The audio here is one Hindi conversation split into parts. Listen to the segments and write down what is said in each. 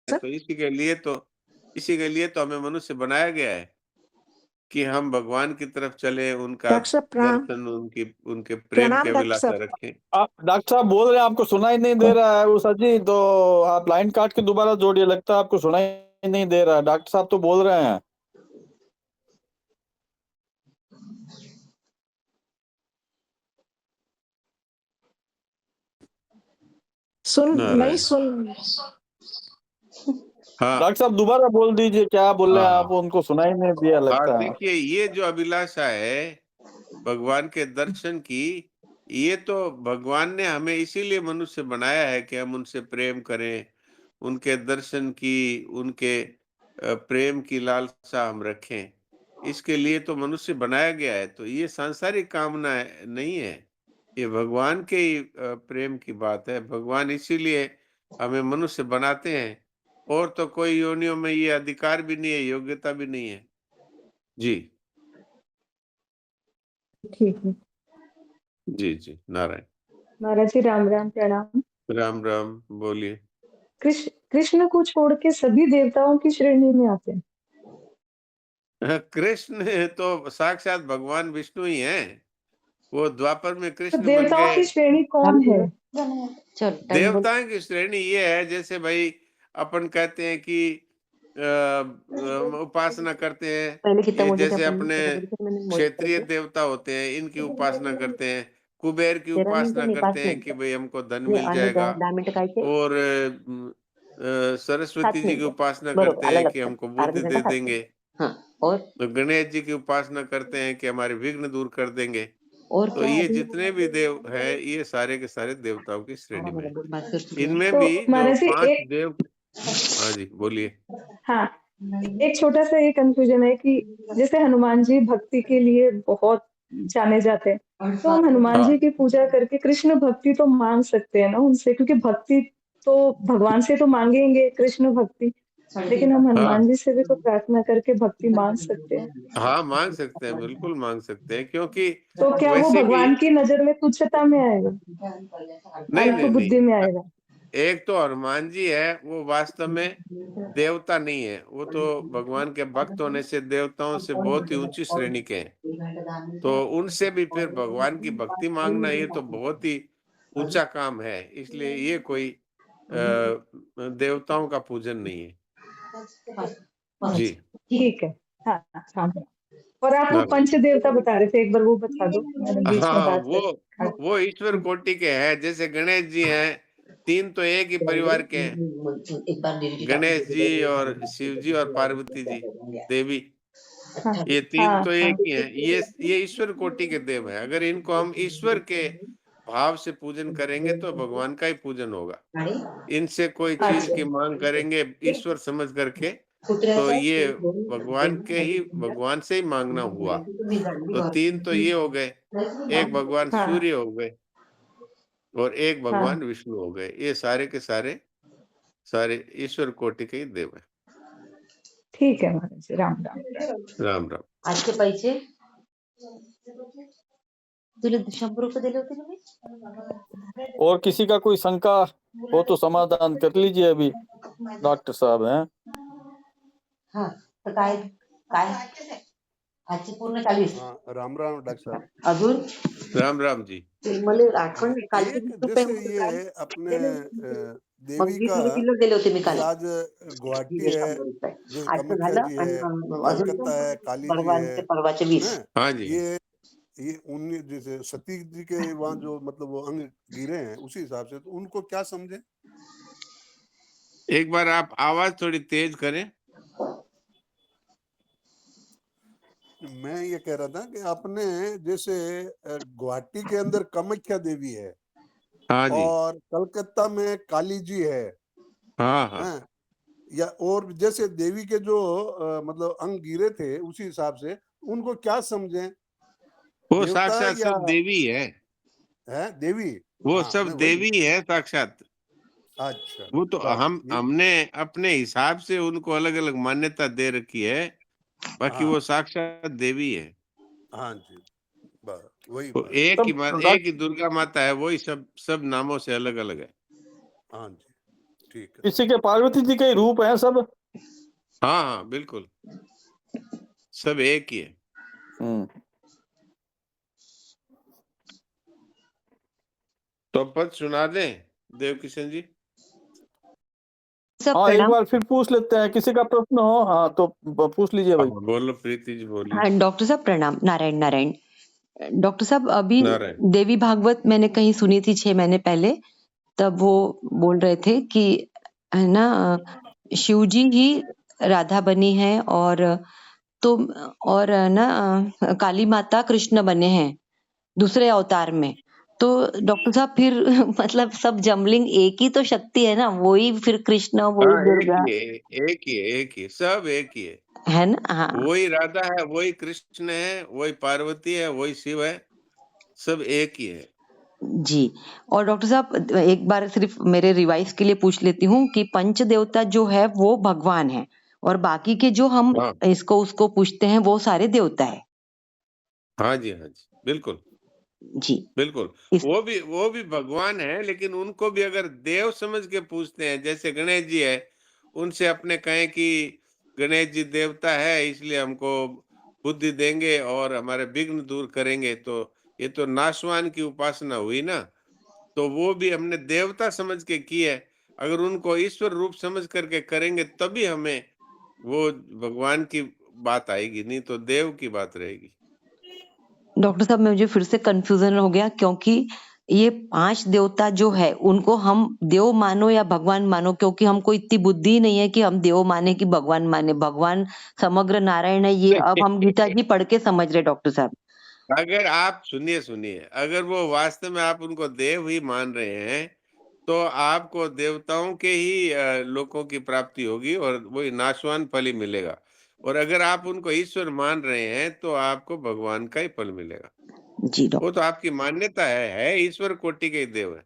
सर? तो इसी के लिए तो हमें मनुष्य बनाया गया है कि हम भगवान की तरफ चलें, उनका डॉक्टर साहब प्रणाम। दर्शन, उनके प्रेम की प्रणाम डॉक्टर अभिलाषा साहब। रखें। आप डॉक्टर साहब बोल रहे हैं आपको सुनाई नहीं दे रहा है वो सर जी, तो आप लाइन काट के दोबारा जोड़िए, लगता है आपको सुनाई नहीं दे रहा है। डॉक्टर साहब तो बोल रहे हैं। नहीं नारायण। सुन। हाँ, डॉक्टर साहब दोबारा बोल दीजिए, क्या बोल रहे हैं आप, हाँ, उनको सुनाई नहीं दिया हाँ, लगता है। देखिए ये जो अभिलाषा है भगवान के दर्शन की, ये तो भगवान ने हमें इसीलिए मनुष्य बनाया है कि हम उनसे प्रेम करें, उनके दर्शन की, उनके प्रेम की लालसा हम रखें। इसके लिए तो मनुष्य बनाया गया है, तो ये सांसारिक कामना नहीं है, ये भगवान के ही प्रेम की बात है। भगवान इसीलिए हमें मनुष्य बनाते हैं, और तो कोई योनियों में ये अधिकार भी नहीं है, योग्यता भी नहीं है। जी, ठीक है। जी, जी, नारायण। महाराज जी राम राम प्रणाम। राम राम, बोलिए। कृष्ण को छोड़ के सभी देवताओं की श्रेणी में आते हैं। कृष्ण तो साक्षात भगवान विष्णु ही हैं। वो द्वापर में तो कृष्ण बन देवताओं गए। की श्रेणी कौन है? देवताओं की श्रेणी ये है, जैसे भाई अपन कहते हैं कि हम उपासना करते हैं, पहले कितना ये मुझे जैसे अपन अपने बरोबर फिर मैंने मोज क्षेत्रीय करके देवता होते हैं, इनकी उपासना करते हैं। कुबेर की 13 मिनिटं उपासना नाही 5 करते हैं कि मिनिटं भाई हमको धन नाही मिल आणि जाएगा। 10 मिनिटं काय ते और 7 सरस्वती जी की मिनिटं उपासना बरोबर करते आलं हैं कि लक्षात हमको अर्धा बुद्धि दे घंटा 7 देंगे। मिनिटं हाँ और तो गणेश जी की उपासना करते हैं कि हमारे विघ्न दूर कर देंगे। तो क्या ये अभी जितने भी देव हैं, ये सारे के सारे देवताओं की श्रेणी में मेरा हैं। बोल बात कर चुके हैं इनमें तो भी जो महाराज जी 5 एक देव। हाँ जी, बोलिए। हाँ, एक छोटा सा ये कंफ्यूजन है कि जैसे हनुमान जी भक्ति के लिए बहुत जाने जाते हैं, तो हम हनुमान हाँ, जी की पूजा करके कृष्ण भक्ति तो मांग सकते हैं ना उनसे, क्योंकि भक्ति तो भगवान से तो मांगेंगे कृष्ण भक्ति, लेकिन हम हाँ, हनुमान जी से भी तो प्रार्थना करके भक्ति मांग सकते हैं। हाँ, माँग सकते हैं, बिल्कुल माँग सकते हैं, क्योंकि तो क्या वो वैसे भी भगवान की नजर में तुच्छता में आएगा, नहीं, अल्प नहीं, बुद्धि में नहीं। आएगा? एक तो हनुमान जी है, वो वास्तव में देवता नहीं है, वो तो भगवान के भक्त होने से देवताओं से बहुत ही ऊँची श्रेणी के हैं। तो उनसे भी फिर भगवान की भक्ति माँगना, ये तो बहुत ही ऊँचा काम है, इसलिए ये कोई देवताओं का पूजन नहीं है। जी, ठीक है। हाँ, हाँ। और आप वो नारायण। पंच देवता बता रहे थे, एक बार वो बता दो, मैंने बीच में हाँ, बात कर वो ईश्वर कोटि के हैं, जैसे गणेश जी हैं, 3 तो एक ही परिवार के हैं, एक बार डिलीट गणेश जी और शिव जी और पार्वती जी, देवी। हाँ, ये 3 हाँ, तो हाँ, एक ही हैं। ये ईश्वर कोटि के देव हैं। अगर इनको हम ईश्वर के भाव से पूजन करेंगे तो भगवान का ही पूजन होगा। इनसे कोई चीज़ अच्छा, की माँग करेंगे ईश्वर समझ करके, तो कुत्र्याचा ये एक दोन भगवान से ही माँगना हुआ। तुम्ही तो 3 तो ये हो गए, एक भगवान हाँ, सूर्य हो गए और एक हाँ, भगवान विष्णु हो गए। ये सारे के सारे, सारे ईश्वर कोटि के ही देव हैं। ठीक है महाराज जी, राम राम। राम, राम। आजचे पैसे तुला 100 रुपये दिले होते ना मी और किसी का कोई शंका हो तो समाधान कर लीजिए अभी, डॉक्टर साहब हैं। हाँ तर काय काय आजची पूर्ण 40 हाँ, राम राम डॉक्टर साहब। अजून राम, राम जी। मला आठवण हाँ, नाही कालचे एक 20 रुपये जैसे होते ये काल अपने दिले होते. मग देवी 20 का, रुपये किलो दिले होते मी काल जैसे आज गुवाहाटी दिले है, 100 रुपये जैसे आजचं कामाख्या झालं जी आणि है, अजून कलकत्ता है, काली जी है, परवाचे 20 हैं? हाँ जी। ये उन्नीस जैसे सती जी के वहाँ जो मतलब वो अंग गिरे हैं, उसी हिसाब से तो उनको क्या समझे? एक बार आप आवाज़ थोड़ी तेज़ करें। मैं ये कह रहा था कि अपने जैसे गुवाहाटी के अंदर कामाख्या देवी है हाँ जी। और कलकत्ता में काली जी है, हाँ, हाँ। हैं? या और जैसे देवी के जो मतलब अंग गिरे थे उसी हिसाब से उनको क्या समझें, वो देवता साक्षात या सब देवी है। है देवी? वो हाँ, सब मैं वही। देवी है साक्षात। अच्छा, वो तो बस ये। हमने अपने हिसाब से उनको अलग-अलग मान्यता दे रखी है, बाकी हाँ, वो साक्षात देवी है। हाँ जी, बस वही वो बात है। तब एक ही दुर्गा माता है, वही सब सब नामों से अलग-अलग है। हाँ जी, ठीक है। किसी के पार्वती जी के ही रूप हैं सब। हाँ हाँ बिल्कुल, सब एक ही है। तो पद सुना दें देव किशन जी? सब हाँ, एक प्रणाम। बार फिर पूछ लेते हैं, किसी का प्रश्न हो हाँ तो पूछ लीजिए भाई। हाँ, बोलो प्रीति जी, बोलिए। हाँ डॉक्टर साहब प्रणाम। नारायण नारायण। डॉक्टर साहब अभी नारायण। देवी भागवत मैंने कहीं सुनी थी 6 महीने पहले। तब वो बोल रहे थे कि है ना, शिव जी ही राधा बनी है और तो और ना काली माता कृष्ण बने हैं दूसरे अवतार में। तो डॉक्टर साहब फिर मतलब सब जमलिंग एक ही तो शक्ति है ना, वही फिर कृष्ण वही हाँ एक दुर्गा ही है, एक ही है, एक ही है, सब एक ही है। है ना। हाँ वही राधा है, वही कृष्ण है, वही पार्वती है, वही शिव है, सब एक ही है। जी। और डॉक्टर साहब एक बार सिर्फ मेरे रिवाइज के लिए पूछ लेती हूँ कि पंच देवता जो है वो भगवान है और बाकी के जो हम हाँ इसको उसको पूछते हैं वो सारे देवता है। हाँ जी, हाँ जी, बिल्कुल जी। बिल्कुल। इस वो भी भगवान है, लेकिन उनको भी अगर देव समझ के पूछते हैं, जैसे गणेश जी है, उनसे अपने कहें कि गणेश जी देवता है, इसलिए हमको बुद्धि देंगे और हमारे विघ्न दूर करेंगे, तो ये तो नाशवान की उपासना हुई ना। तो वो भी हमने देवता समझ के की है। अगर उनको ईश्वर रूप समझ करके करेंगे, तभी हमें वो भगवान की बात आएगी, नहीं तो देव की बात रहेगी। डॉक्टर साहब मुझे फिर से कंफ्यूजन हो गया क्योंकि ये 5 देवता जो है उनको हम देव मानो या भगवान मानो, क्योंकि हमको इतनी बुद्धि ही नहीं है कि हम देव माने कि भगवान माने। भगवान समग्र नारायण है, ये अब हम गीता जी पढ़ के समझ रहे डॉक्टर साहब। अगर आप सुनिए सुनिए, अगर वो वास्तव में आप उनको देव ही मान रहे हैं, तो आपको देवताओं के ही लोकों की प्राप्ति होगी और वही नाशवान फल ही मिलेगा। और अगर आप उनको ईश्वर मान रहे हैं, तो आपको भगवान का ही फल मिलेगा। जी वो तो डॉक्टर। आपकी मान्यता है, ईश्वर कोटि के ही देव है।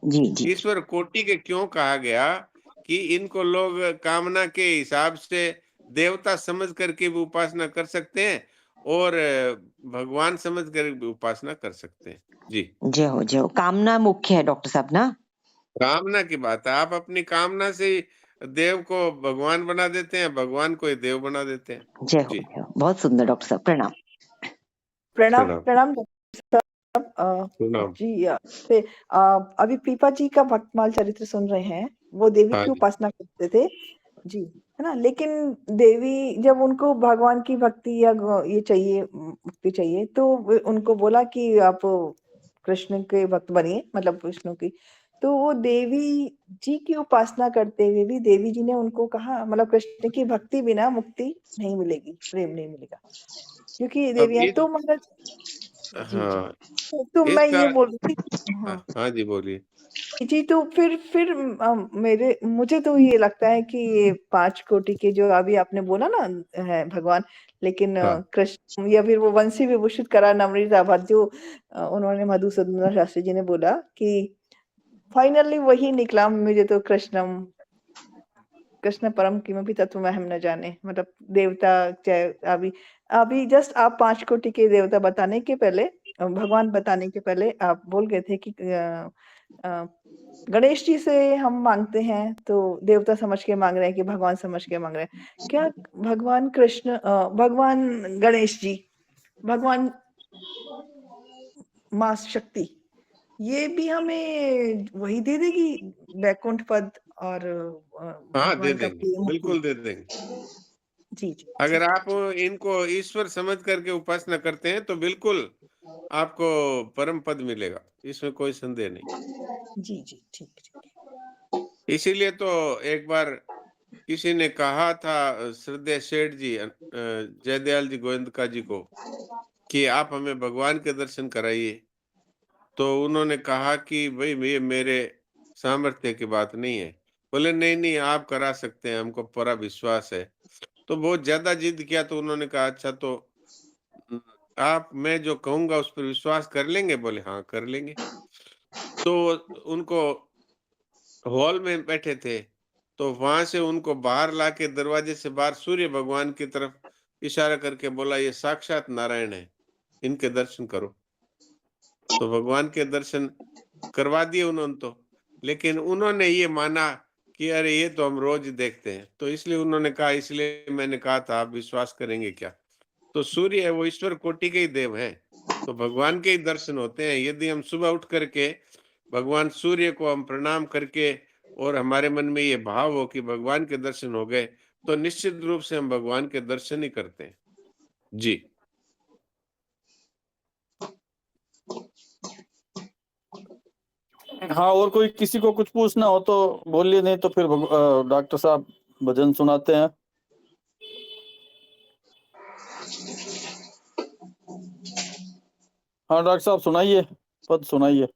जी जी। ईश्वर कोटि के क्यों कहा गया कि इनको लोग कामना के हिसाब से देवता समझ करके भी उपासना कर सकते हैं और भगवान समझ कर भी उपासना कर सकते हैं। जी, जय हो जय हो। कामना मुख्य है डॉक्टर साहब ना। कामना की बात है। आप अपनी कामना से ही देव को भगवान बना देते हैं, भगवान को ही देव बना देते हैं। जय हो जी, जय हो। बहुत सुंदर डॉक्टर साहब प्रणाम। प्रणाम प्रणाम, प्रणाम डॉक्टर साहब। प्रणाम। जी अभी पीपा जी का भक्तमाल चरित्र सुन रहे हैं। वो देवी हाँ की जी, उपासना करते थे जी, है ना। लेकिन देवी जब उनको भगवान की भक्ति या ये चाहिए, मुक्ति चाहिए, तो उनको बोला कि आप कृष्ण के भक्त बनिए, मतलब विष्णु की। तो वो देवी जी की उपासना करते हुए भी देवी जी ने उनको कहा, मतलब कृष्ण की भक्ति बिना मुक्ति नहीं मिलेगी, प्रेम नहीं मिलेगा, क्योंकि अब देवी है। इस तो महाराज जी, जी। हाँ, तो मैं इसका ये बोल रही थी, हाँ, हाँ जी, बोलिए। जी। तो फिर मेरे मुझे तो ये लगता है कि ये 5 कोटि के जो अभी आपने बोला ना है भगवान, लेकिन हाँ, कृष्ण या फिर वो वंशी विभूषित करा नम्रताभात जो उन्होंने मधुसूदन शास्त्री जी ने बोला कि फाइनली वही निकला, मुझे तो कृष्ण परम किमपि तत्त्वमहं न जाने, मतलब देवता चाहे अभी अभी जस्ट आप 5 कोटि के देवता बताने के पहले, भगवान बताने के पहले आप बोल गए थे कि अ, गणेश जी से हम मांगते हैं तो देवता समझ के मांग रहे हैं कि भगवान समझ के मांग रहे हैं। क्या भगवान कृष्ण, भगवान गणेश जी, भगवान माँ शक्ति, ये भी हमें वही दे देगी, वैकुंठ पद और हाँ, दे भगवान का देंगे, प्रिय मुक्ति। बिल्कुल दे देंगे। जी जी अगर ठीक है, आप इनको ईश्वर समझ करके उपासना करते हैं, तो बिल्कुल आपको परम पद मिलेगा, इसमें कोई संदेह नहीं। जी जी ठीक ठीक। इसीलिए तो एक बार किसी ने कहा था श्रद्धेय सेठ जी जयदयाल जी गोविंदका जी को कि आप हमें भगवान के दर्शन कराइए। तो उन्होंने कहा कि भाई ये मेरे सामर्थ्य की बात नहीं है। बोले नहीं नहीं, आप करा सकते हैं, हमको पूरा विश्वास है। तो बहुत ज्यादा जिद किया, तो उन्होंने कहा अच्छा तो "हम्म, आप मैं जो कहूंगा उस पर विश्वास कर लेंगे?" बोले हाँ कर लेंगे। तो उनको हॉल में बैठे थे, तो वहां से उनको बाहर लाके दरवाजे से बाहर सूर्य भगवान की तरफ इशारा करके बोला ये साक्षात नारायण है, इनके दर्शन करो। तो भगवान के दर्शन करवा दिए उन्होंने तो। लेकिन उन्होंने ये माना कि अरे ये तो हम रोज देखते हैं। तो इसलिए उन्होंने कहा, इसलिए मैंने कहा था आप विश्वास करेंगे क्या? तो सूर्य है वो ईश्वर कोटि के ही देव हैं, तो भगवान के ही दर्शन होते हैं। यदि हम सुबह उठ करके भगवान सूर्य को हम प्रणाम करके और हमारे मन में ये भाव हो कि भगवान के दर्शन हो गए, तो निश्चित रूप से हम भगवान के दर्शन ही करते हैं। जी। हाँ, और कोई किसी को कुछ पूछना हो तो बोलिए, नहीं तो फिर डॉक्टर साहब भजन सुनाते हैं। हाँ डॉक्टर साहब सुनाइए, पद सुनाइए।